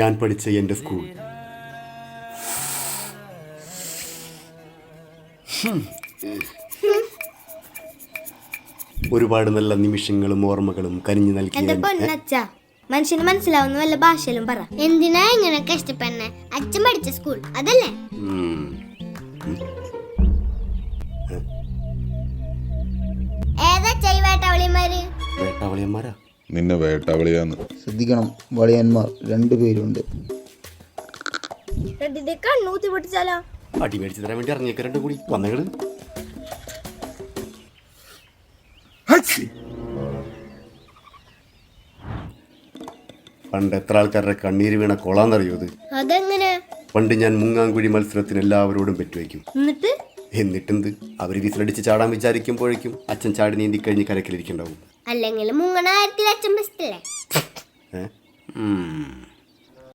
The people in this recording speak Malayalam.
ഞാൻ പഠിച്ച എൻ്റെ സ്കൂൾ. ഒരുപാട് നല്ല നിമിഷങ്ങളും ഓർമ്മകളും കനിഞ്ഞു നൽകി. മനുഷ്യന് മനസ്സിലാവുന്ന വല്ല ഭാഷയിലും പറ. എന്തിനാ ഇങ്ങനെ കഷ്ടപ്പെടുന്നേ? അച്ഛൻ പഠിച്ച സ്കൂൾ അതല്ലേ? ഏതാ വേട്ടാവളിയന്മാര്? വേട്ടാവളിയന്മാരാ? നിന്നെ വേട്ടാവളിയാന്ന് ശ്രദ്ധിക്കണം. വളിയന്മാർ 2 പേരുണ്ട്. കണ്ണൂത്തി പൊട്ടിച്ചാലോ? അടി മേടിച്ചു തരാൻ വേണ്ടി ഇറങ്ങിയേക്ക 2 കൂടി വന്നകള്. പണ്ട് എത്ര ആൾക്കാരുടെ കണ്ണീര് വീണ കൊളാന്നറിയോ ഇത്? അതെങ്ങനെ? പണ്ട് ഞാൻ മുങ്ങാങ്കുഴി മത്സരത്തിന് എല്ലാവരോടും പെറ്റുവയ്ക്കും. എന്നിട്ടെന്ത്? അവര് വിസിലടിച്ച് ചാടാൻ വിചാരിക്കുമ്പോഴേക്കും അച്ഛൻ ചാടി നീന്തി കഴിഞ്ഞ് കരക്കിലിരിക്കണ്ടാവും. അല്ലെങ്കിൽ മുങ്ങണ കാര്യത്തിൽ അച്ഛൻ ബെസ്റ്റല്ലേ?